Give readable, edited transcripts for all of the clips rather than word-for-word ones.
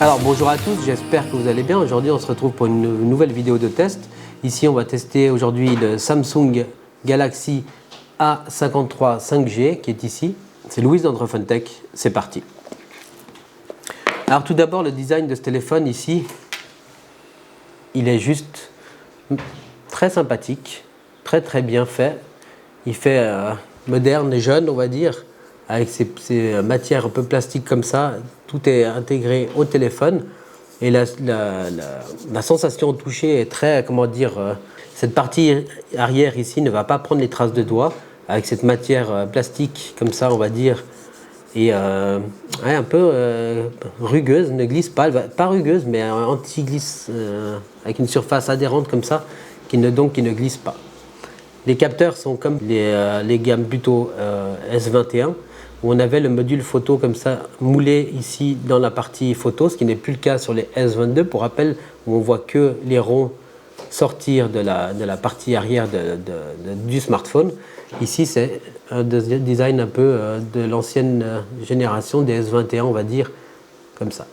Alors bonjour à tous, j'espère que vous allez bien. Aujourd'hui on se retrouve pour une nouvelle vidéo de test. Ici on va tester aujourd'hui le Samsung Galaxy A53 5G qui est ici. C'est Louise d'Entrefuntech, c'est parti. Alors tout d'abord le design de ce téléphone ici, il est juste très sympathique, très bien fait. Il fait moderne et jeune on va dire, avec ces matières un peu plastiques comme ça. Tout est intégré au téléphone et la sensation au toucher est très, comment dire, cette partie arrière ici ne va pas prendre les traces de doigts avec cette matière plastique comme ça on va dire et ouais, un peu rugueuse, ne glisse pas, pas rugueuse mais anti-glisse avec une surface adhérente comme ça qui ne glisse pas. Les capteurs sont comme les gammes plutôt S21 où on avait le module photo comme ça moulé ici dans la partie photo, ce qui n'est plus le cas sur les S22 pour rappel où on voit que les ronds sortir de la partie arrière du smartphone. Ici c'est un design un peu de l'ancienne génération des S21 on va dire comme ça.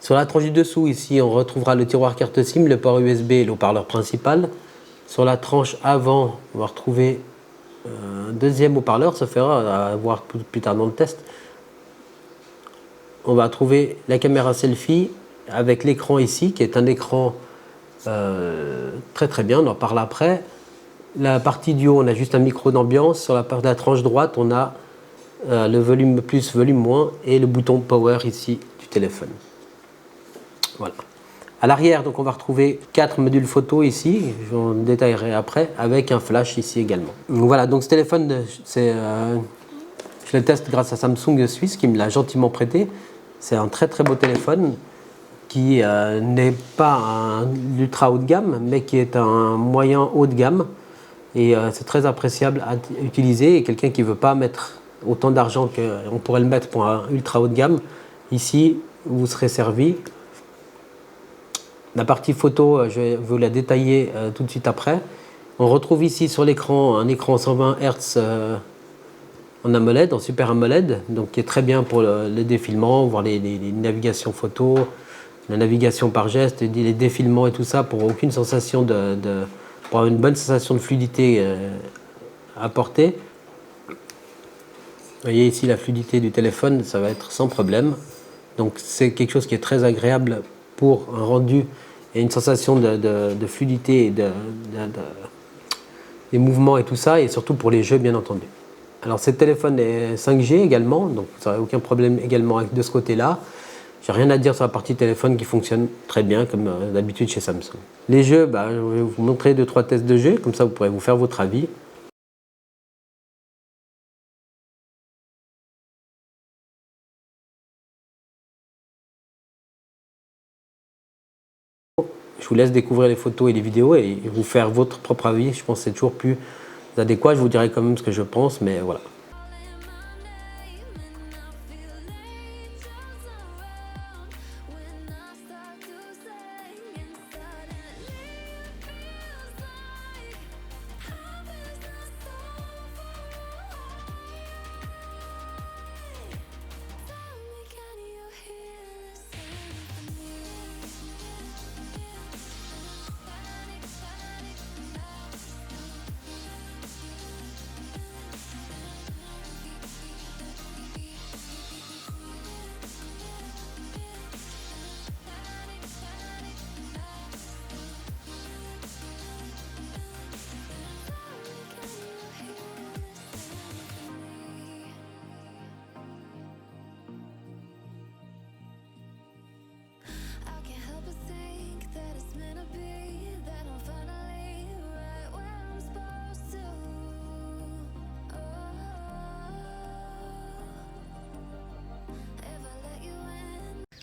Sur la tranche du dessous ici on retrouvera le tiroir carte SIM, le port USB et le haut-parleur principal. Sur la tranche avant on va retrouver un deuxième haut-parleur, ça fera à voir plus tard dans le test. On va trouver la caméra selfie avec l'écran ici qui est un écran très bien, on en parle après. La partie du haut on a juste un micro d'ambiance, sur la tranche droite on a le volume plus, volume moins et le bouton power ici du téléphone. Voilà. À l'arrière, donc on va retrouver 4 modules photo ici, j'en détaillerai après, avec un flash ici également. Donc voilà, donc ce téléphone, je le teste grâce à Samsung Suisse qui me l'a gentiment prêté. C'est un très beau téléphone qui n'est pas un ultra haut de gamme, mais qui est un moyen haut de gamme. Et c'est très appréciable à utiliser. Et quelqu'un qui ne veut pas mettre autant d'argent qu'on pourrait le mettre pour un ultra haut de gamme, ici, vous serez servi. La partie photo, je vais vous la détailler tout de suite après. On retrouve ici sur l'écran un écran 120 Hz en AMOLED, en Super AMOLED, donc qui est très bien pour le défilement, voir les navigations photo, la navigation par geste, les défilements et tout ça, pour aucune sensation pour avoir une bonne sensation de fluidité apportée. Vous voyez ici la fluidité du téléphone, ça va être sans problème. Donc c'est quelque chose qui est très agréable pour un rendu et une sensation de fluidité et des mouvements et tout ça, et surtout pour les jeux bien entendu. Alors ce téléphone est 5G également, donc vous n'aurez aucun problème également de ce côté-là. J'ai rien à dire sur la partie téléphone qui fonctionne très bien comme d'habitude chez Samsung. Les jeux, je vais vous montrer 2-3 tests de jeux, comme ça vous pourrez vous faire votre avis. Je vous laisse découvrir les photos et les vidéos et vous faire votre propre avis. Je pense que c'est toujours plus adéquat. Je vous dirai quand même ce que je pense, mais voilà.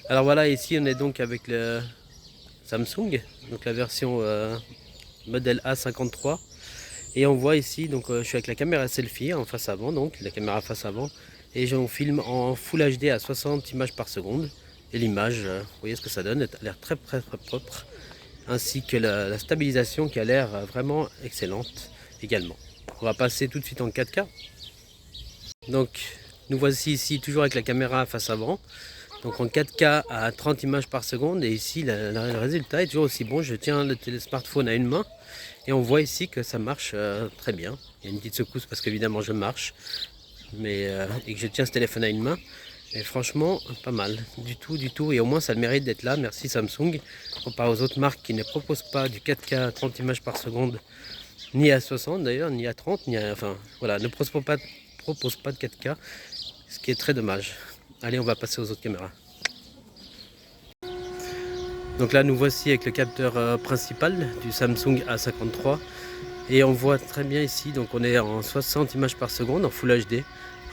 Alors voilà, ici on est donc avec le Samsung, donc la version modèle A53. Et on voit ici, donc je suis avec la caméra selfie en face avant, donc la caméra face avant. Et on filme en Full HD à 60 images par seconde. Et l'image, vous voyez ce que ça donne, elle a l'air très propre. Ainsi que la stabilisation qui a l'air vraiment excellente également. On va passer tout de suite en 4K. Donc nous voici ici toujours avec la caméra face avant. Donc en 4K à 30 images par seconde. Et ici, le résultat est toujours aussi bon. Je tiens le smartphone à une main. Et on voit ici que ça marche très bien. Il y a une petite secousse parce qu'évidemment je marche. Et que je tiens ce téléphone à une main. Et franchement, pas mal. Du tout, du tout. Et au moins ça a le mérite d'être là. Merci Samsung. Comparé aux autres marques qui ne proposent pas du 4K à 30 images par seconde. Ni à 60 d'ailleurs, ni à 30. Enfin voilà, ne propose pas de 4K. Ce qui est très dommage. Allez, on va passer aux autres caméras. Donc là, nous voici avec le capteur principal du Samsung A53. Et on voit très bien ici, donc on est en 60 images par seconde en Full HD.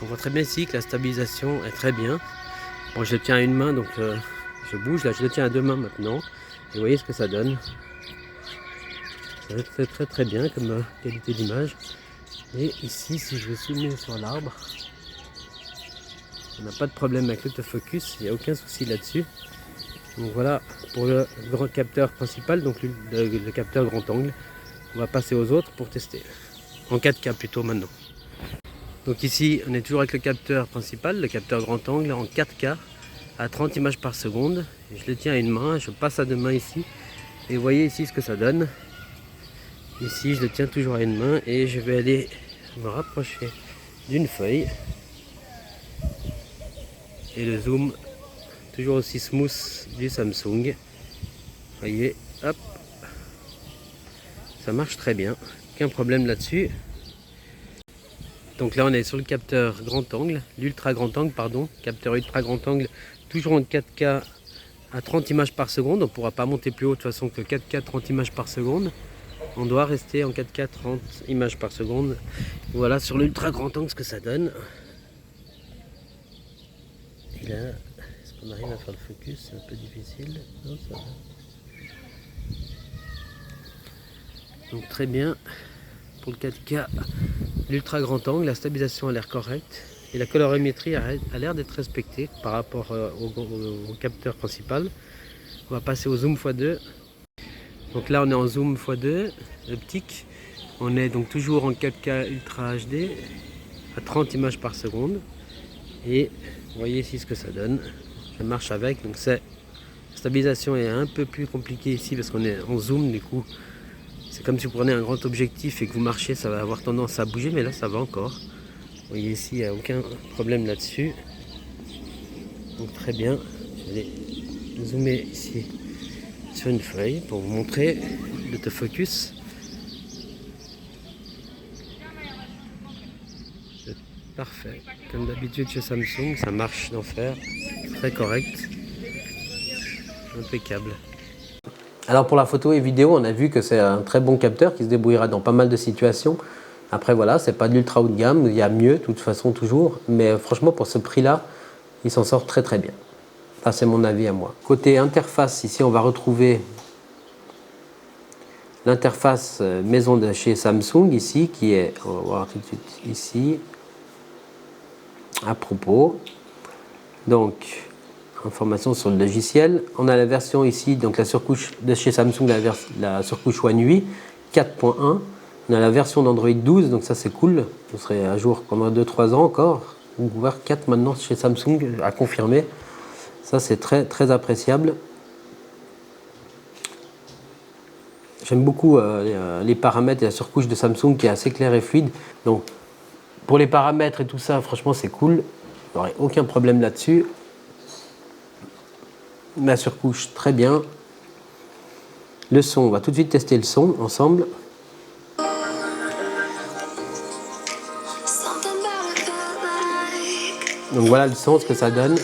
On voit très bien ici que la stabilisation est très bien. Bon, je le tiens à une main, donc je bouge. Là, je le tiens à deux mains maintenant. Et vous voyez ce que ça donne. C'est très très bien comme qualité d'image. Et ici, si je veux zoomer sur l'arbre, on n'a pas de problème avec l'autofocus, il n'y a aucun souci là-dessus. Donc voilà pour le grand capteur principal, donc le capteur grand angle. On va passer aux autres pour tester. En 4K plutôt maintenant. Donc ici, on est toujours avec le capteur principal, le capteur grand angle en 4K à 30 images par seconde. Et je le tiens à une main, je passe à deux mains ici. Et vous voyez ici ce que ça donne. Ici, je le tiens toujours à une main et je vais aller me rapprocher d'une feuille. Et le zoom, toujours aussi smooth du Samsung. Vous voyez, hop. Ça marche très bien, aucun problème là-dessus. Donc là on est sur le capteur grand angle, l'ultra grand angle pardon, capteur ultra grand angle, toujours en 4K à 30 images par seconde. On ne pourra pas monter plus haut de toute façon que 4K 30 images par seconde. On doit rester en 4K 30 images par seconde. Voilà sur l'ultra grand angle ce que ça donne. Et là, est-ce qu'on arrive à faire le focus? C'est un peu difficile. Non, ça va. Donc très bien pour le 4K, l'ultra grand angle, la stabilisation a l'air correcte et la colorimétrie a l'air d'être respectée par rapport au capteur principal. On va passer au zoom x2. Donc là on est en zoom x2 optique. On est donc toujours en 4K ultra HD à 30 images par seconde. Et vous voyez ici ce que ça donne. Je marche avec, donc la stabilisation est un peu plus compliquée ici parce qu'on est en zoom du coup. C'est comme si vous prenez un grand objectif et que vous marchez, ça va avoir tendance à bouger, mais là ça va encore. Vous voyez ici, il n'y a aucun problème là-dessus. Donc très bien. Je vais zoomer ici sur une feuille pour vous montrer l'autofocus. C'est parfait. Comme d'habitude chez Samsung, ça marche d'enfer. Très correct. Impeccable. Alors pour la photo et vidéo, on a vu que c'est un très bon capteur qui se débrouillera dans pas mal de situations. Après voilà, c'est pas de l'ultra haut de gamme, il y a mieux de toute façon toujours. Mais franchement pour ce prix-là, il s'en sort très très bien. Ça c'est mon avis à moi. Côté interface, ici on va retrouver l'interface maison de chez Samsung ici qui est, on va voir tout de suite ici, à propos. Donc information sur le logiciel. On a la version ici, donc la surcouche de chez Samsung, la surcouche One UI 4.1. On a la version d'Android 12, donc ça c'est cool. On serait à jour pendant 2-3 ans encore. Ou voire 4 maintenant chez Samsung à confirmer. Ça c'est très très appréciable. J'aime beaucoup les paramètres et la surcouche de Samsung qui est assez claire et fluide. Donc pour les paramètres et tout ça, franchement c'est cool. Il n'y aurait aucun problème là-dessus. La surcouche très bien. Le son, on va tout de suite tester le son ensemble. Donc voilà le son, ce que ça donne.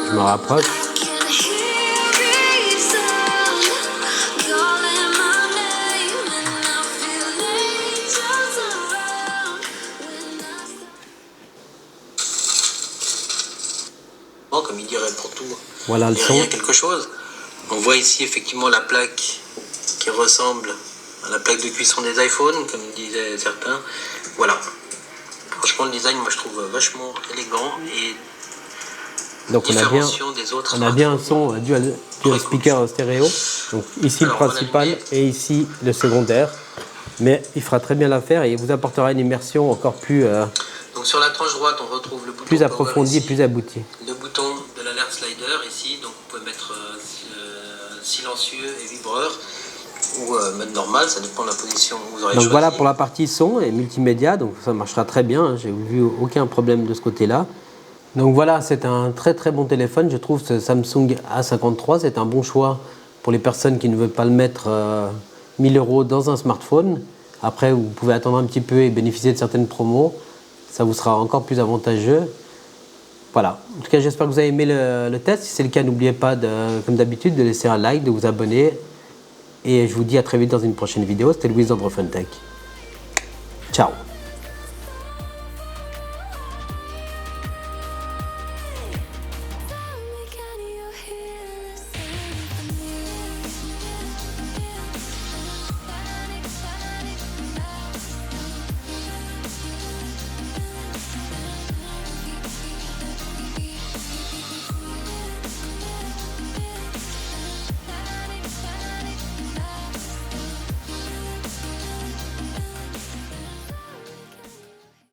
Je me rapproche. Comme il dirait pour tout, voilà le son. Il y a quelque chose. On voit ici effectivement la plaque qui ressemble à la plaque de cuisson des iPhones, comme disaient certains. Voilà. Franchement, le design, moi je trouve vachement élégant et donc différenciant des autres. On a bien un son dual speaker stéréo. Donc ici le principal et ici le secondaire. Mais il fera très bien l'affaire et il vous apportera une immersion encore plus sur la tranche droite, on retrouve le bouton plus power approfondi, ici, plus abouti. le bouton de l'alert slider ici, donc vous pouvez mettre silencieux et vibreur ou mettre normal, ça dépend de la position que vous aurez Donc choisi. voilà pour la partie son et multimédia, donc ça marchera très bien, hein, j'ai vu aucun problème de ce côté-là. Donc voilà, c'est un très très bon téléphone, je trouve ce Samsung A53, c'est un bon choix pour les personnes qui ne veulent pas le mettre 1000 € dans un smartphone. Après, vous pouvez attendre un petit peu et bénéficier de certaines promos, ça vous sera encore plus avantageux. Voilà, en tout cas j'espère que vous avez aimé le test, si c'est le cas n'oubliez pas comme d'habitude de laisser un like, de vous abonner. Et je vous dis à très vite dans une prochaine vidéo. C'était Louis d'Androphone Tech. Ciao.